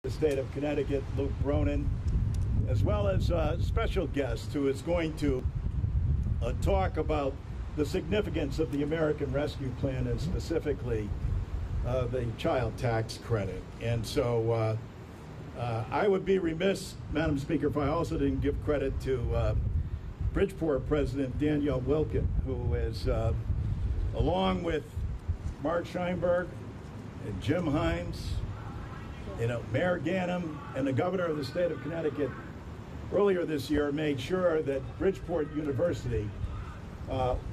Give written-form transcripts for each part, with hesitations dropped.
the state of Connecticut, Luke Bronin, as well as a special guest who is going to talk about the significance of the American Rescue Plan and specifically the child tax credit. And so I would be remiss, Madam Speaker, if I also didn't give credit to Bridgeport President Danielle Wilkin, who is, along with Mark Scheinberg and Jim Hines, Mayor Ganim and the governor of the state of Connecticut earlier this year made sure that Bridgeport University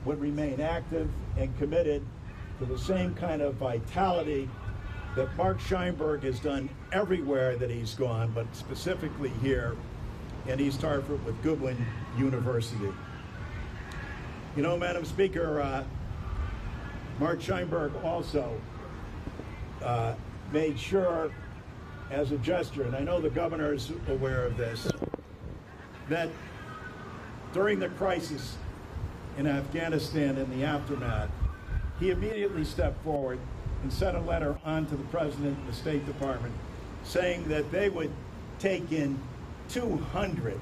would remain active and committed to the same kind of vitality that Mark Scheinberg has done everywhere that he's gone, but specifically here in East Hartford with Goodwin University. Madam Speaker, Mark Scheinberg also made sure, as a gesture, and I know the governor is aware of this, that during the crisis in Afghanistan and the aftermath, he immediately stepped forward and sent a letter on to the President and the State Department saying that they would take in 200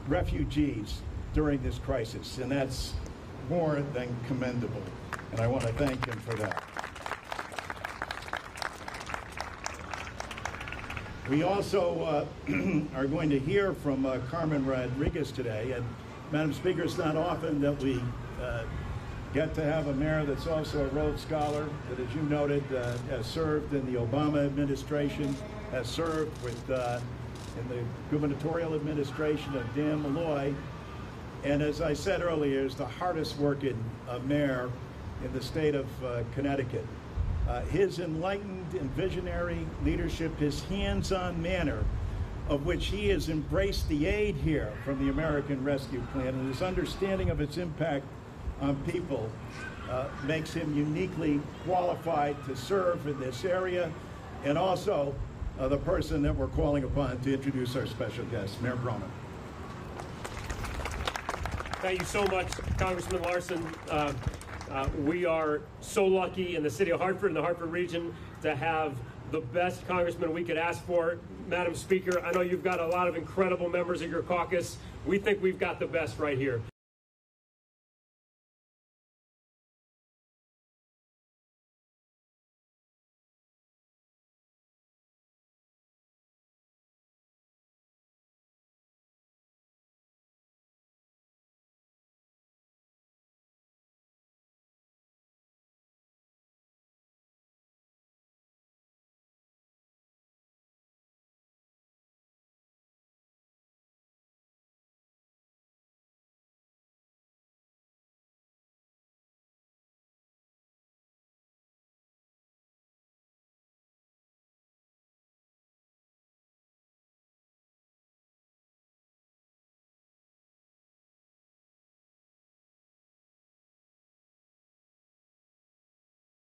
refugees during this crisis, and that's more than commendable, and I want to thank him for that. We also are going to hear from Carmen Rodriguez today, and Madam Speaker, it's not often that we get to have a mayor that's also a Rhodes Scholar, that, as you noted, has served in the Obama administration, has served with in the gubernatorial administration of Dan Malloy, and as I said earlier, is the hardest working mayor in the state of Connecticut. His enlightened and visionary leadership, his hands-on manner, of which he has embraced the aid here from the American Rescue Plan, and his understanding of its impact on people makes him uniquely qualified to serve in this area, and also the person that we're calling upon to introduce our special guest, Mayor Bronin. Thank you so much, Congressman Larson. We are so lucky in the city of Hartford and the Hartford region to have the best congressman we could ask for. Madam Speaker, I know you've got a lot of incredible members of your caucus. We think we've got the best right here.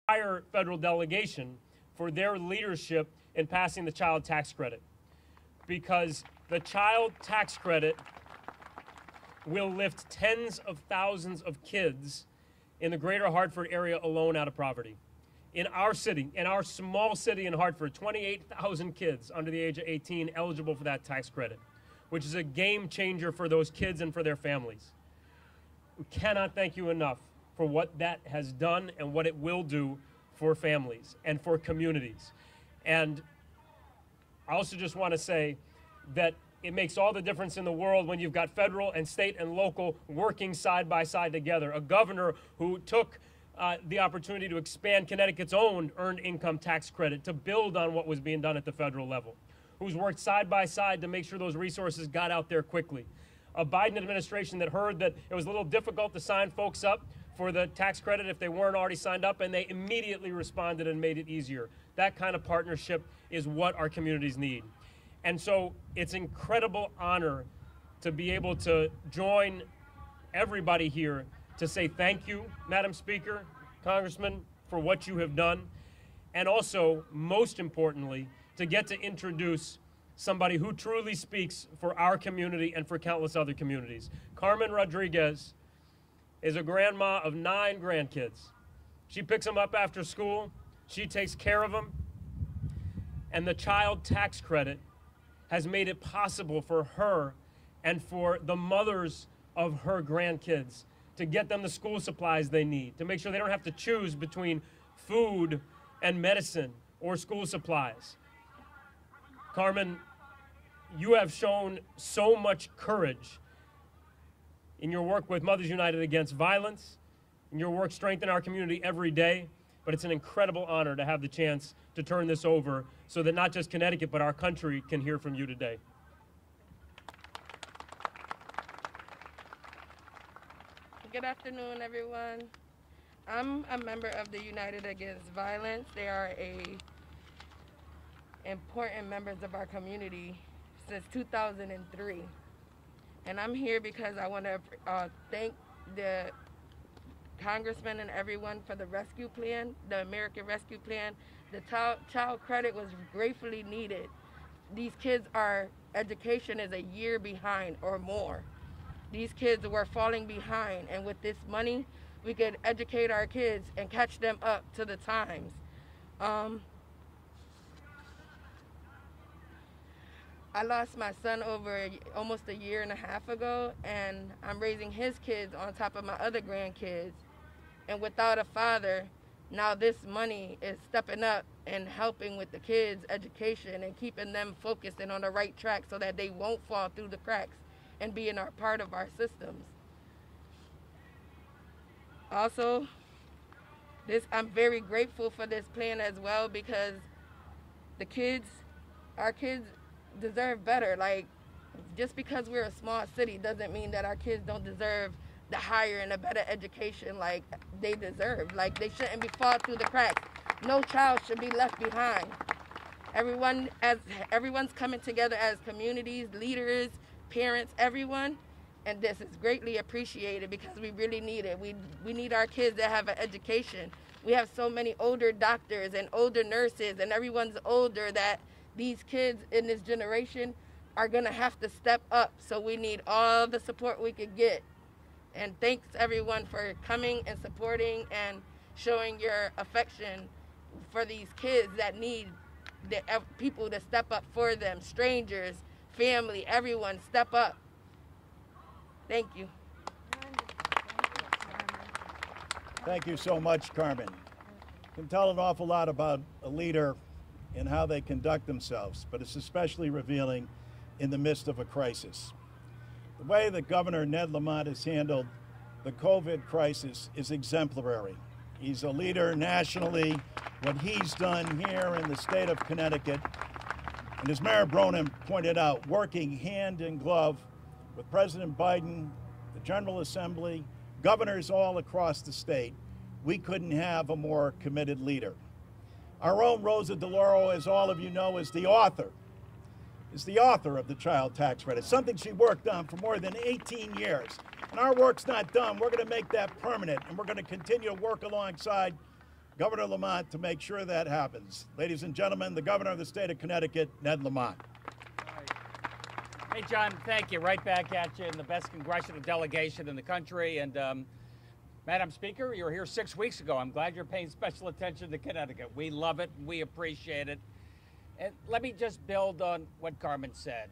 Entire federal delegation for their leadership in passing the child tax credit, because the child tax credit will lift tens of thousands of kids in the greater Hartford area alone out of poverty. In our city, in our small city in Hartford, 28,000 kids under the age of 18 eligible for that tax credit, which is a game changer for those kids and for their families. We cannot thank you enough for what that has done and what it will do for families and for communities. And I also just want to say that it makes all the difference in the world when you've got federal and state and local working side by side together. A governor who took the opportunity to expand Connecticut's own earned income tax credit to build on what was being done at the federal level, who's worked side by side to make sure those resources got out there quickly. A Biden administration that heard that it was a little difficult to sign folks up for the tax credit if they weren't already signed up, and they immediately responded and made it easier. That kind of partnership is what our communities need. And so it's an incredible honor to be able to join everybody here to say thank you, Madam Speaker, Congressman, for what you have done, and also, most importantly, to get to introduce somebody who truly speaks for our community and for countless other communities. Carmen Rodriguez is a grandma of 9 grandkids. She picks them up after school. She takes care of them. And the child tax credit has made it possible for her and for the mothers of her grandkids to get them the school supplies they need, to make sure they don't have to choose between food and medicine or school supplies. Carmen, you have shown so much courage in your work with Mothers United Against Violence, in your work strengthening our community every day, but it's an incredible honor to have the chance to turn this over so that not just Connecticut, but our country can hear from you today. Good afternoon, everyone. I'm a member of the United Against Violence. They are important members of our community since 2003. And I'm here because I want to thank the congressman and everyone for the rescue plan, the American Rescue Plan. The child credit was gratefully needed. These kids' education is a year behind or more. These kids were falling behind, and with this money, we could educate our kids and catch them up to the times. I lost my son over almost a year and a half ago, and I'm raising his kids on top of my other grandkids. And without a father, now this money is stepping up and helping with the kids' education and keeping them focused and on the right track so that they won't fall through the cracks and be part of our systems. Also, I'm very grateful for this plan as well, because our kids deserve better. Like, just because we're a small city doesn't mean that our kids don't deserve the higher and a better education like they deserve. Like, they shouldn't be fall through the cracks. No child should be left behind. Everyone's coming together as communities, leaders, parents, everyone, and this is greatly appreciated because we really need it. We need our kids to have an education. We have so many older doctors and older nurses, and everyone's older, that these kids in this generation are gonna have to step up. So we need all the support we could get. And thanks everyone for coming and supporting and showing your affection for these kids that need people to step up for them, strangers, family, everyone step up. Thank you. Thank you so much, Carmen. You can tell an awful lot about a leader and how they conduct themselves, but it's especially revealing in the midst of a crisis. The way that Governor Ned Lamont has handled the COVID crisis is exemplary. He's a leader nationally. What he's done here in the state of Connecticut, and as Mayor Bronin pointed out, working hand in glove with President Biden, the General Assembly, governors all across the state, we couldn't have a more committed leader. Our own Rosa DeLauro, as all of you know, is the author of the child tax credit, something she worked on for more than 18 years. And our work's not done. We're going to make that permanent, and we're going to continue to work alongside Governor Lamont to make sure that happens. Ladies and gentlemen, the Governor of the state of Connecticut, Ned Lamont. Hey, John, thank you. Right back at you in the best congressional delegation in the country. And Madam Speaker, you were here 6 weeks ago. I'm glad you're paying special attention to Connecticut. We love it, and we appreciate it. And let me just build on what Carmen said.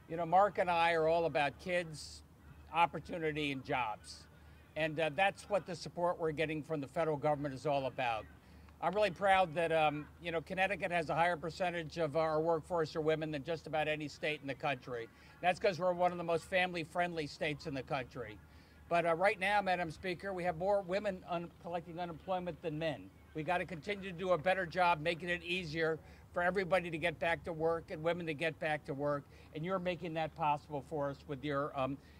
You know, Mark and I are all about kids, opportunity, and jobs. And that's what the support we're getting from the federal government is all about. I'm really proud that, you know, Connecticut has a higher percentage of our workforce are women than just about any state in the country. That's because we're one of the most family-friendly states in the country. But right now, Madam Speaker, we have more women collecting unemployment than men. We got to continue to do a better job making it easier for everybody to get back to work and women to get back to work. And you're making that possible for us with your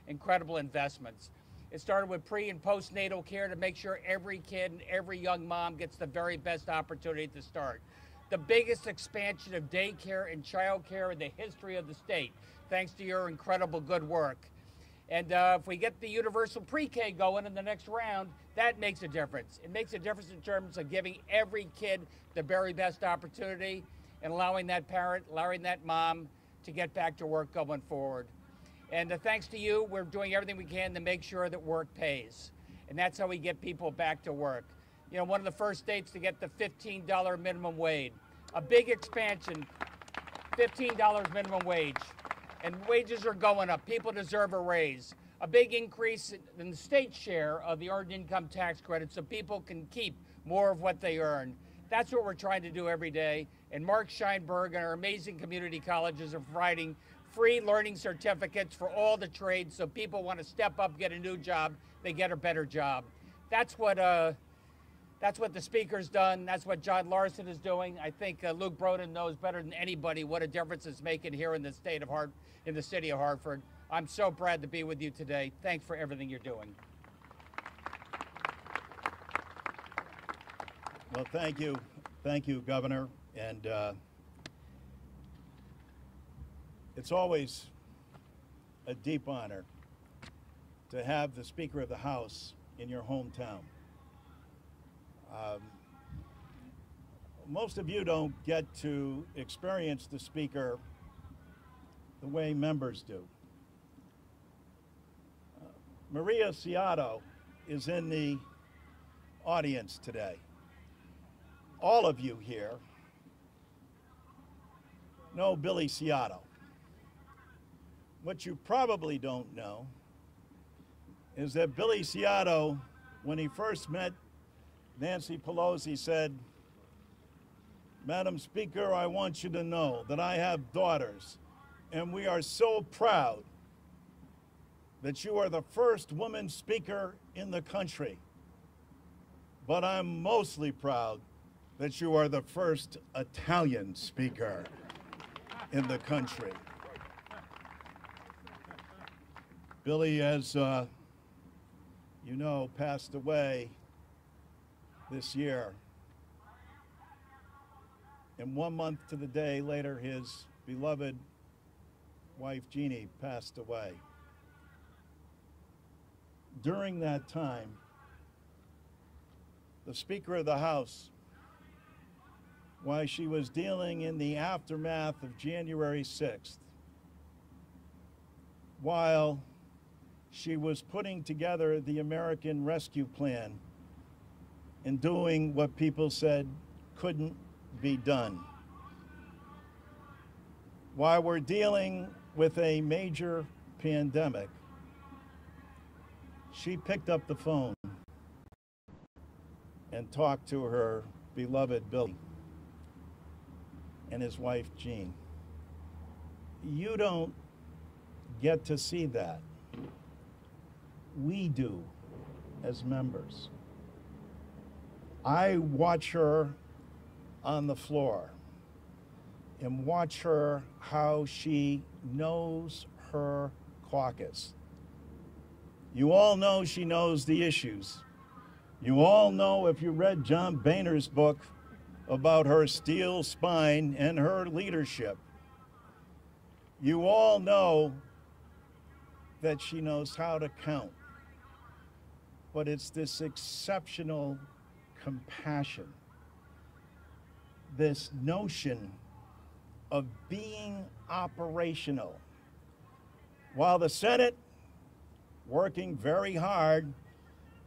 incredible investments. It started with pre and postnatal care to make sure every kid and every young mom gets the very best opportunity to start. The biggest expansion of daycare and childcare in the history of the state, thanks to your incredible good work. And if we get the universal pre-K going in the next round, that makes a difference. It makes a difference in terms of giving every kid the very best opportunity and allowing that parent, allowing that mom to get back to work going forward. And thanks to you, we're doing everything we can to make sure that work pays. And that's how we get people back to work. You know, one of the first states to get the $15 minimum wage. a big expansion, $15 minimum wage, and wages are going up. People deserve a raise. A big increase in the state share of the earned income tax credit so people can keep more of what they earn. That's what we're trying to do every day. And Mark Scheinberg and our amazing community colleges are providing free learning certificates for all the trades so people want to step up, get a new job, they get a better job. That's what the Speaker's done. That's what John Larson is doing. I think Luke Broden knows better than anybody what a difference it's making here in the in the city of Hartford. I'm so proud to be with you today. Thanks for everything you're doing. Well, thank you, Governor. And it's always a deep honor to have the Speaker of the House in your hometown. Most of you don't get to experience the Speaker the way members do. Maria Ciotto is in the audience today. All of you here know Billy Ciotto. What you probably don't know is that Billy Ciotto, when he first met Nancy Pelosi, said, "Madam Speaker, I want you to know that I have daughters, and we are so proud that you are the first woman speaker in the country. But I'm mostly proud that you are the first Italian speaker in the country." Billy, as you know, passed away this year. And 1 month to the day later, his beloved wife, Jeannie, passed away. During that time, the Speaker of the House, while she was dealing in the aftermath of January 6th, while she was putting together the American Rescue Plan and doing what people said couldn't be done, while we're dealing with a major pandemic, she picked up the phone and talked to her beloved Billy and his wife, Jean. You don't get to see that. We do as members. I watch her on the floor and watch her how she knows her caucus. You all know she knows the issues. You all know, if you read John Boehner's book, about her steel spine and her leadership. You all know that she knows how to count. But it's this exceptional compassion, this notion of being operational. While the Senate, working very hard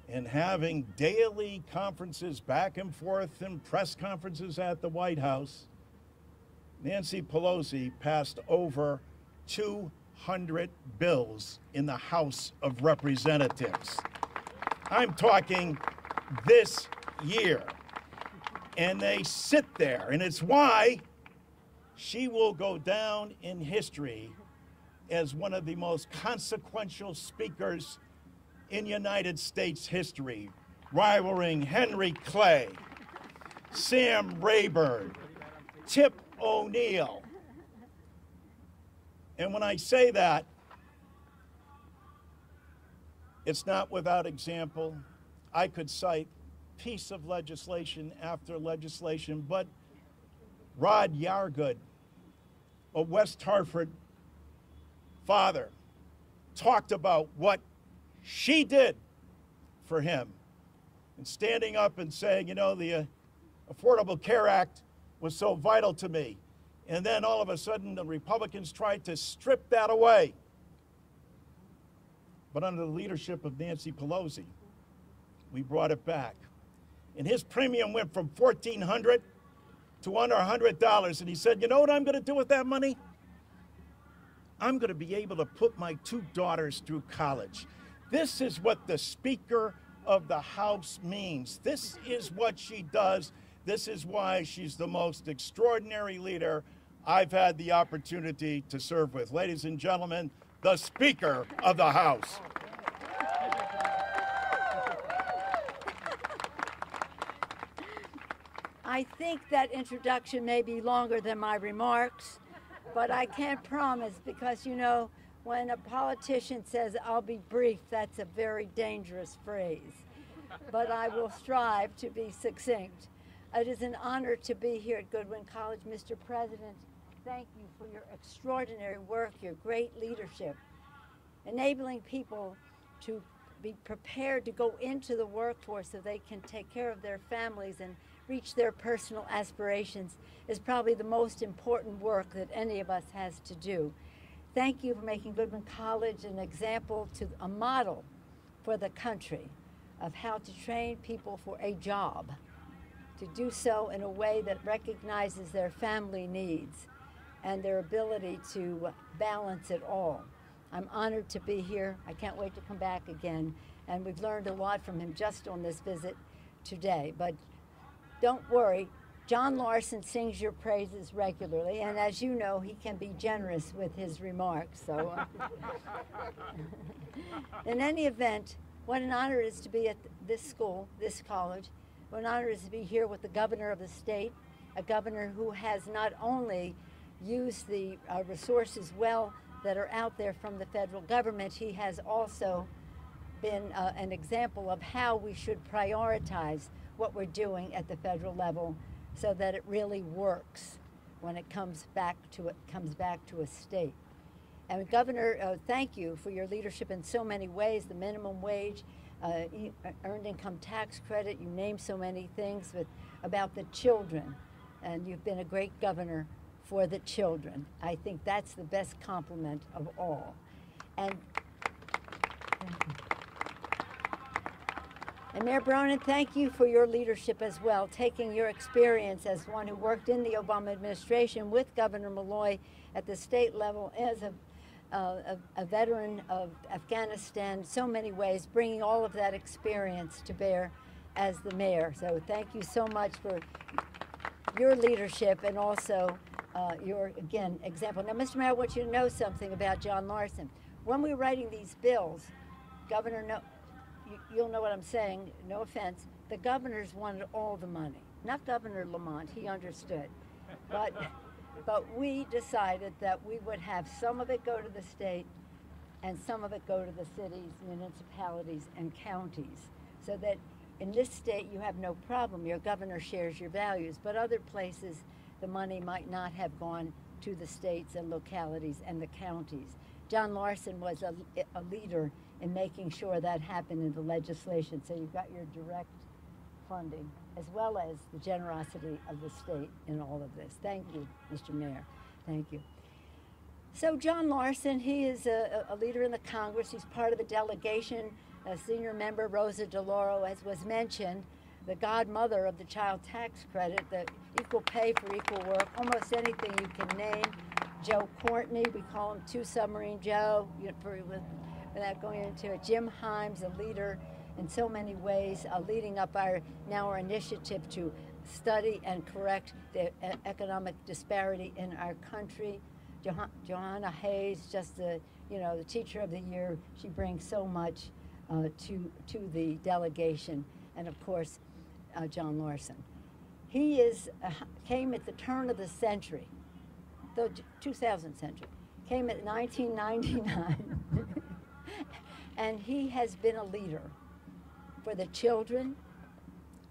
and having daily conferences back and forth and press conferences at the White House, Nancy Pelosi passed over 200 bills in the House of Representatives. I'm talking this year. And they sit there, and it's why she will go down in history as one of the most consequential speakers in United States history, rivaling Henry Clay, Sam Rayburn, Tip O'Neill. And when I say that, it's not without example. I could cite piece of legislation after legislation, but Rod Yargood, a West Hartford father, talked about what she did for him, and standing up and saying, you know, the Affordable Care Act was so vital to me. And then all of a sudden the Republicans tried to strip that away. But under the leadership of Nancy Pelosi, we brought it back. And his premium went from $1,400 to to under $100, and he said, you know what I'm going to do with that money? I'm going to be able to put my 2 daughters through college. This is what the Speaker of the House means. This is what she does. This is why she's the most extraordinary leader I've had the opportunity to serve with. Ladies and gentlemen, the Speaker of the House. I think that introduction may be longer than my remarks, but I can't promise because, you know, when a politician says, I'll be brief, that's a very dangerous phrase. But I will strive to be succinct. It is an honor to be here at Goodwin College. Mr. President, thank you for your extraordinary work, your great leadership, enabling people to be prepared to go into the workforce so they can take care of their families and reach their personal aspirations is probably the most important work that any of us has to do. Thank you for making Goodwin College an example, to a model for the country of how to train people for a job, to do so in a way that recognizes their family needs and their ability to balance it all. I'm honored to be here. I can't wait to come back again. And we've learned a lot from him just on this visit today. But don't worry, John Larson sings your praises regularly, and as you know, he can be generous with his remarks. So, in any event, what an honor it is to be at this school, this college. What an honor it is to be here with the governor of the state, a governor who has not only used the resources well that are out there from the federal government, he has also been an example of how we should prioritize what we're doing at the federal level so that it really works when it comes back to a state. And Governor, thank you for your leadership in so many ways, the minimum wage, earned income tax credit, you named so many things about the children, and you've been a great governor for the children. I think that's the best compliment of all. And Mayor Bronin, thank you for your leadership as well, taking your experience as one who worked in the Obama administration with Governor Malloy at the state level as a veteran of Afghanistan, so many ways, bringing all of that experience to bear as the mayor. So thank you so much for your leadership and also your, again, example. Now, Mr. Mayor, I want you to know something about John Larson. When we were writing these bills, Governor, you'll know what I'm saying, no offense, the governors wanted all the money. Not Governor Lamont, he understood. But we decided that we would have some of it go to the state and some of it go to the cities, municipalities, and counties. So that in this state you have no problem, your governor shares your values, but other places the money might not have gone to the states and localities and the counties. John Larson was a leader in making sure that happened in the legislation. So you've got your direct funding as well as the generosity of the state in all of this. Thank you, Mr. Mayor. Thank you. So John Larson, he is a leader in the Congress. He's part of the delegation, a senior member, Rosa DeLauro, as was mentioned, the godmother of the child tax credit, the equal pay for equal work, almost anything you can name. Joe Courtney, we call him Two Submarine Joe, without going into it. Jim Himes, a leader in so many ways, leading up our initiative to study and correct the economic disparity in our country. Johanna Hayes, just the teacher of the year. She brings so much to the delegation, and of course, John Larson. He came at the turn of the century, the 2000th century. Came at 1999, and he has been a leader for the children,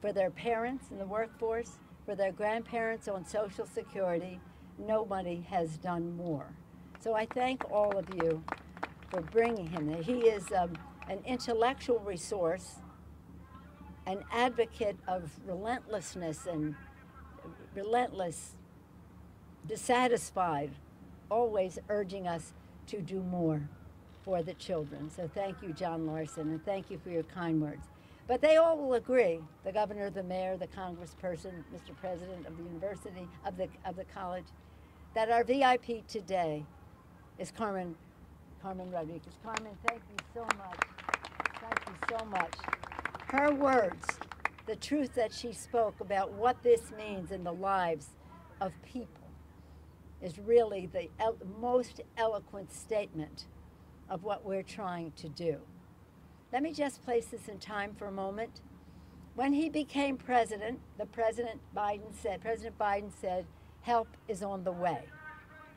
for their parents in the workforce, for their grandparents on Social Security. Nobody has done more. So I thank all of you for bringing him there. He is an intellectual resource, an advocate of relentlessness and relentless, dissatisfied, always urging us to do more for the children. So thank you, John Larson, and thank you for your kind words. But they all will agree, the governor, the mayor, the congressperson, Mr. President of the university, of the college, that our VIP today is Carmen Rodriguez. Carmen, thank you so much. Thank you so much. Her words, the truth that she spoke about what this means in the lives of people, is really the most eloquent statement of what we're trying to do. Let me just place this in time for a moment. When he became president, President Biden said, help is on the way.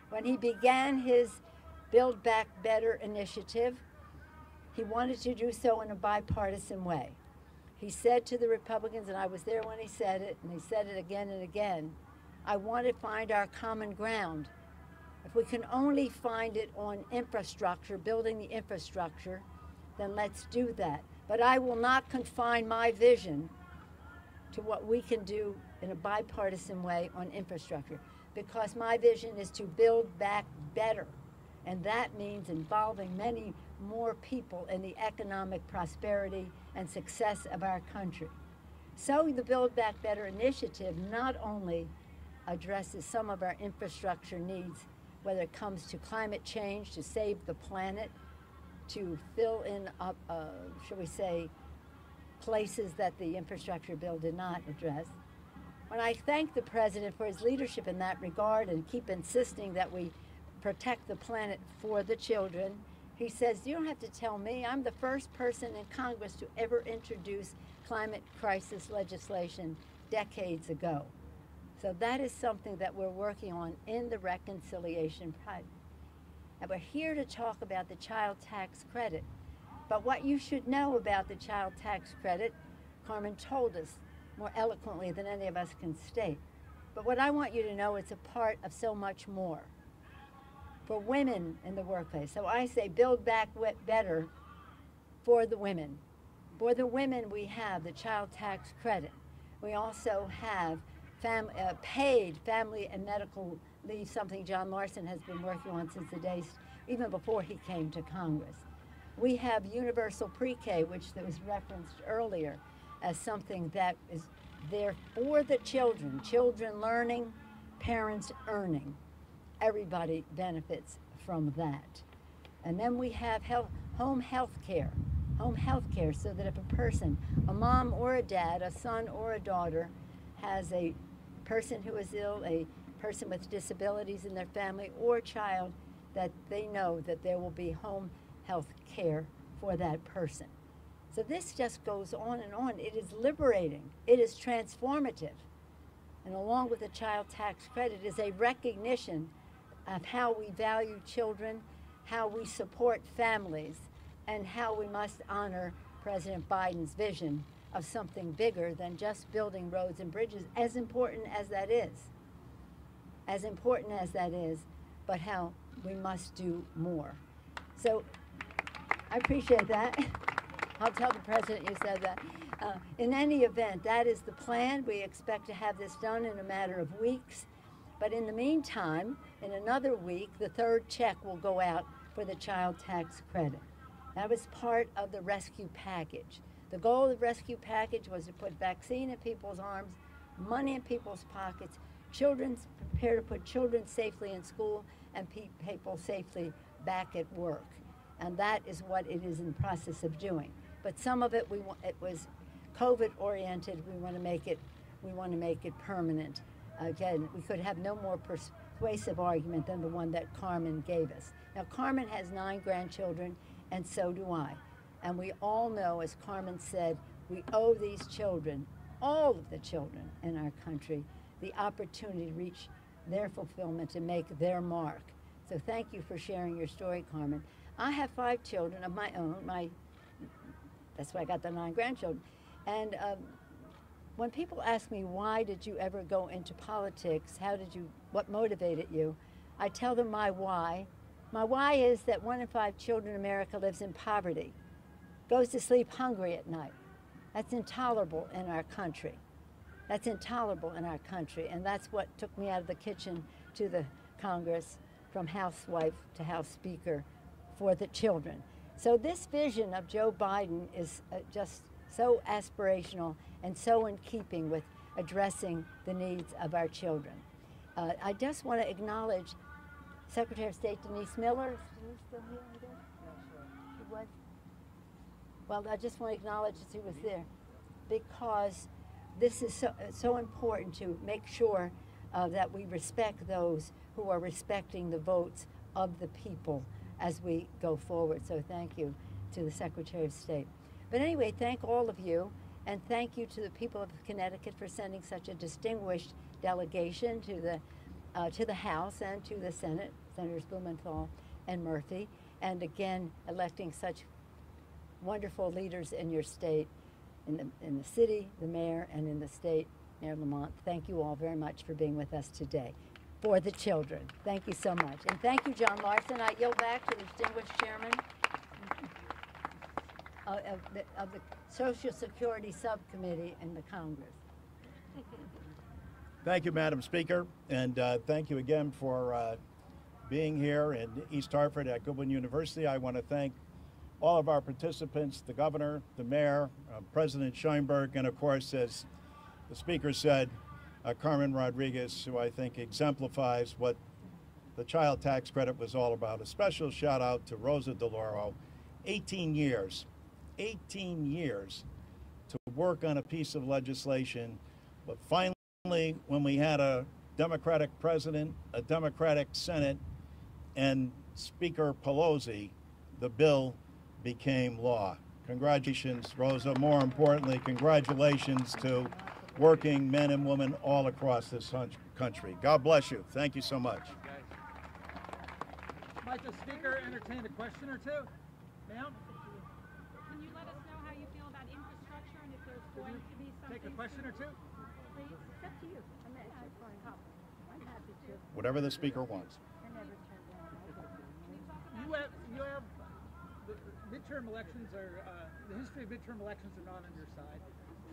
When he began his Build Back Better initiative, he wanted to do so in a bipartisan way. He said to the Republicans, and I was there when he said it, and he said it again and again, I want to find our common ground. If we can only find it on infrastructure, building the infrastructure, then let's do that. But I will not confine my vision to what we can do in a bipartisan way on infrastructure, because my vision is to build back better. And that means involving many more people in the economic prosperity and success of our country. So the Build Back Better initiative not only addresses some of our infrastructure needs, whether it comes to climate change, to save the planet, to fill in, shall we say, places that the infrastructure bill did not address. When I thank the president for his leadership in that regard and keep insisting that we protect the planet for the children, he says, you don't have to tell me, I'm the first person in Congress to ever introduce climate crisis legislation decades ago. So that is something that we're working on in the reconciliation project. And we're here to talk about the child tax credit. But what you should know about the child tax credit, Carmen told us more eloquently than any of us can state. But what I want you to know, it's a part of so much more. For women in the workplace. So I say build back better for the women. For the women, we have the child tax credit. We also have paid family and medical leave, something John Larson has been working on since the days, even before he came to Congress. We have universal pre-K, which was referenced earlier as something that is there for the children. Children learning, parents earning. Everybody benefits from that. And then we have home health care. Home health care, so that if a person, a mom or a dad, a son or a daughter, has a person who is ill, a person with disabilities in their family or a child, that they know that there will be home health care for that person. So this just goes on and on. It is liberating. It is transformative. And along with the child tax credit is a recognition of how we value children, how we support families, and how we must honor President Biden's vision of something bigger than just building roads and bridges, as important as that is. As important as that is, but how we must do more. So I appreciate that. I'll tell the president you said that. In any event, that is the plan. We expect to have this done in a matter of weeks. But in the meantime, in another week, the third check will go out for the child tax credit. That was part of the rescue package. The goal of the rescue package was to put vaccine in people's arms, money in people's pockets, prepare to put children safely in school, and people safely back at work. And that is what it is in the process of doing. But some of it, it was COVID-oriented. We want to make it permanent. Again, we could have no more persuasive argument than the one that Carmen gave us. Now, Carmen has 9 grandchildren, and so do I. And we all know, as Carmen said, we owe these children, all of the children in our country, the opportunity to reach their fulfillment and make their mark. So thank you for sharing your story, Carmen. I have 5 children of my own. That's why I got the 9 grandchildren. And when people ask me, why did you ever go into politics? What motivated you? I tell them my why. My why is that 1 in 5 children in America lives in poverty, goes to sleep hungry at night. That's intolerable in our country. That's intolerable in our country. And that's what took me out of the kitchen to the Congress, from housewife to House Speaker, for the children. So this vision of Joe Biden is just so aspirational and so in keeping with addressing the needs of our children. I just want to acknowledge Secretary of State Denise Miller. Is she still here? She was? Well, I just want to acknowledge that she was there because this is so important to make sure that we respect those who are respecting the votes of the people as we go forward. So thank you to the Secretary of State. But anyway, thank all of you, and thank you to the people of Connecticut for sending such a distinguished delegation to the House and to the Senate, Senators Blumenthal and Murphy, and again electing such wonderful leaders in your state, in the city, the mayor, and in the state, Mayor Lamont. Thank you all very much for being with us today. For the children. Thank you so much. And thank you, John Larson. I yield back to the distinguished chairman of the Social Security Subcommittee in the Congress. Thank you, Madam Speaker, and thank you again for being here in East Hartford at Goodwin University. I want to thank all of our participants, the governor, the mayor, President Sheinberg, and of course, as the speaker said, Carmen Rodriguez, who I think exemplifies what the child tax credit was all about. A special shout out to Rosa DeLauro, 18 years to work on a piece of legislation, but finally, when we had a Democratic president, a Democratic Senate, and Speaker Pelosi, the bill became law. Congratulations, Rosa. More importantly, congratulations to working men and women all across this country. God bless you. Thank you so much. Might the speaker entertain a question or two? Ma'am? Can you let us know how you feel about infrastructure and if there's going to be something? Take a question or two? Please, it's up to you. I'm happy to. Whatever the speaker wants. You have the midterm elections are the history of midterm elections are not on your side.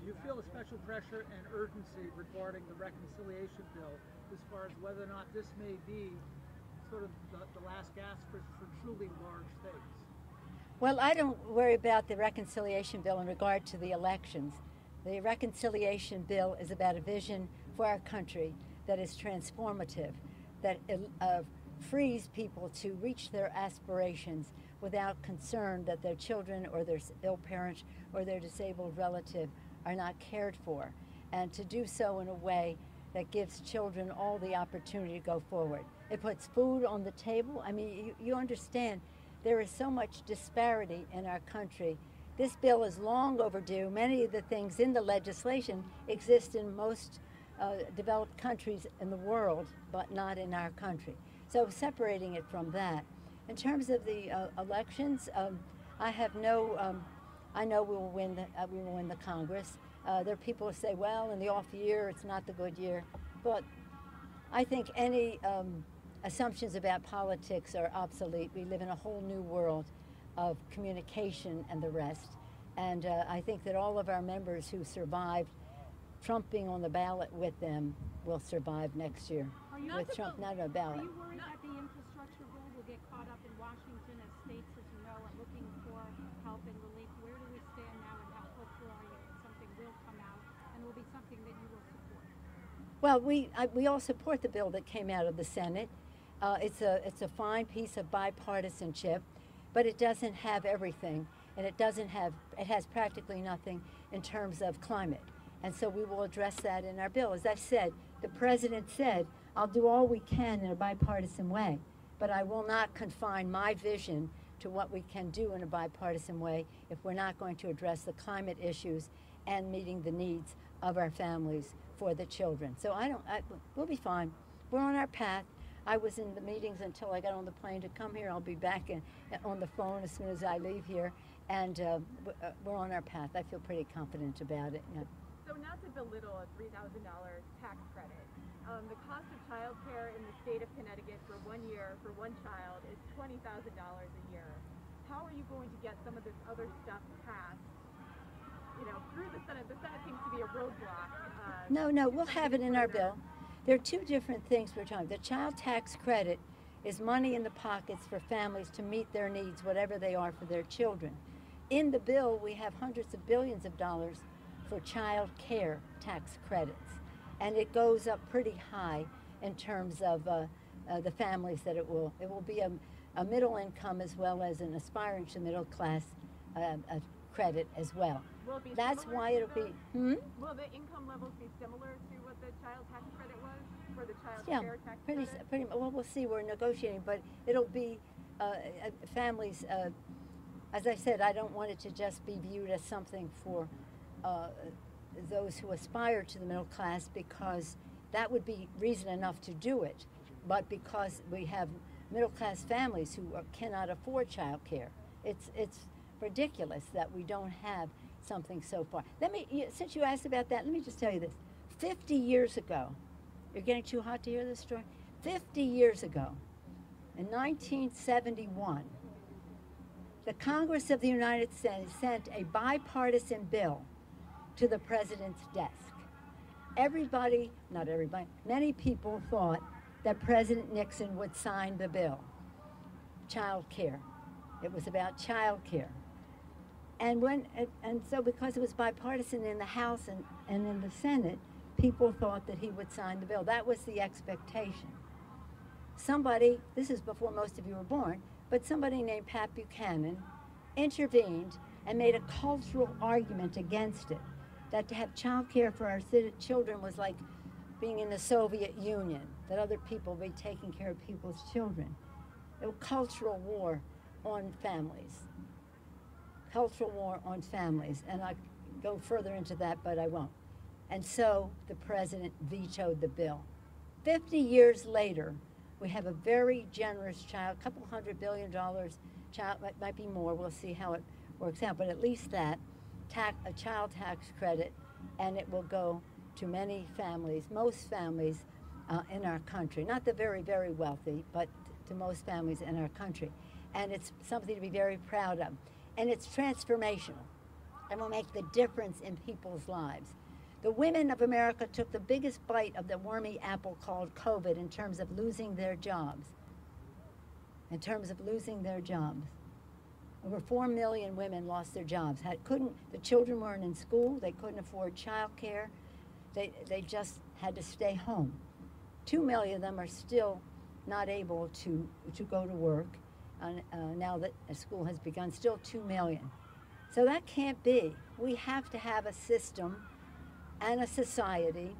Do you feel a special pressure and urgency regarding the reconciliation bill as far as whether or not this may be sort of the last gasp for truly large things? Well, I don't worry about the reconciliation bill in regard to the elections. The reconciliation bill is about a vision for our country that is transformative, that frees people to reach their aspirations without concern that their children or their ill parent or their disabled relative are not cared for, and to do so in a way that gives children all the opportunity to go forward. It puts food on the table. I mean, you understand there is so much disparity in our country. This bill is long overdue. Many of the things in the legislation exist in most developed countries in the world, but not in our country. So separating it from that. In terms of the elections, I have no, I know we will win the Congress. There are people who say, well, in the off year, it's not the good year. But I think any assumptions about politics are obsolete. We live in a whole new world of communication and the rest. And I think that all of our members who survived Trump being on the ballot with them will survive next year. With Trump not on the ballot. Are you worried that the infrastructure bill will get caught up in Washington as states, as you know, are looking for help and relief? Where do we stand now, and how hopeful are you that something will come out and will be something that you will support? Well, we all support the bill that came out of the Senate. It's a fine piece of bipartisanship, but it doesn't have everything, and it has practically nothing in terms of climate. And so we will address that in our bill. As I've said, the president said, I'll do all we can in a bipartisan way, but I will not confine my vision to what we can do in a bipartisan way if we're not going to address the climate issues and meeting the needs of our families for the children. So we'll be fine. We're on our path. I was in the meetings until I got on the plane to come here. I'll be back on the phone as soon as I leave here, and we're on our path. I feel pretty confident about it. Yeah. So not to belittle a $3,000 tax credit, the cost of child care in the state of Connecticut for 1 year for one child is $20,000 a year. How are you going to get some of this other stuff passed, through the Senate? The Senate seems to be a roadblock. No, we'll have it in our bill. There are two different things we're talking. The child tax credit is money in the pockets for families to meet their needs, whatever they are, for their children. In the bill, we have hundreds of billions of dollars for child care tax credits. And it goes up pretty high in terms of the families that it will be a middle income as well as an aspiring to middle class credit as well. Will it be That's similar why to it'll be, Will the income levels be similar to what the child tax credit was for the child care tax credit? pretty. Well, we'll see. We're negotiating, but it'll be families. As I said, I don't want it to just be viewed as something for those who aspire to the middle class, because that would be reason enough to do it. But because we have middle class families who cannot afford child care, it's ridiculous that we don't have something so far. Since you asked about that, let me just tell you this. 50 years ago, you're getting too hot to hear this story? 50 years ago, in 1971, the Congress of the United States sent a bipartisan bill to the president's desk. Everybody, not everybody, many people thought that President Nixon would sign the bill. Child care. It was about child care. And so because it was bipartisan in the House and in the Senate, people thought that he would sign the bill. That was the expectation. Somebody, this is before most of you were born, but somebody named Pat Buchanan intervened and made a cultural argument against it, that to have child care for our children was like being in the Soviet Union, that other people would be taking care of people's children. It was a cultural war on families. Cultural war on families, and I go further into that, but I won't. And so the president vetoed the bill. 50 years later, we have a very generous child, couple $100 billion child, might be more, we'll see how it works out, but at least that, a child tax credit, and it will go to many families, most families in our country, not the very, very wealthy, but to most families in our country. And it's something to be very proud of. And it's transformational and will make the difference in people's lives. The women of America took the biggest bite of the wormy apple called COVID in terms of losing their jobs. In terms of losing their jobs. Over 4 million women lost their jobs. The children weren't in school, they couldn't afford child care, they just had to stay home. 2 million of them are still not able to go to work now that school has begun, still 2 million. So that can't be. We have to have a system and a society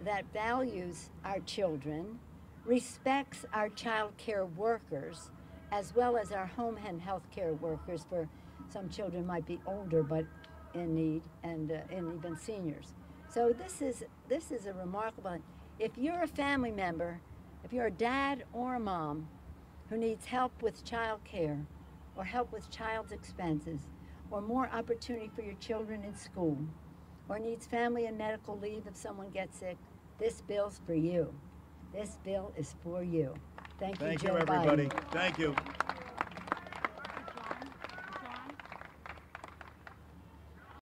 that values our children, respects our child care workers, as well as our home and health care workers, for some children might be older but in need, and even seniors. So this is a remarkable, if you're a family member, if you're a dad or a mom who needs help with child care, or help with child's expenses, or more opportunity for your children in school, or needs family and medical leave if someone gets sick, this bill's for you. This bill is for you. Thank you, Joe Biden. Thank you, everybody. Thank you.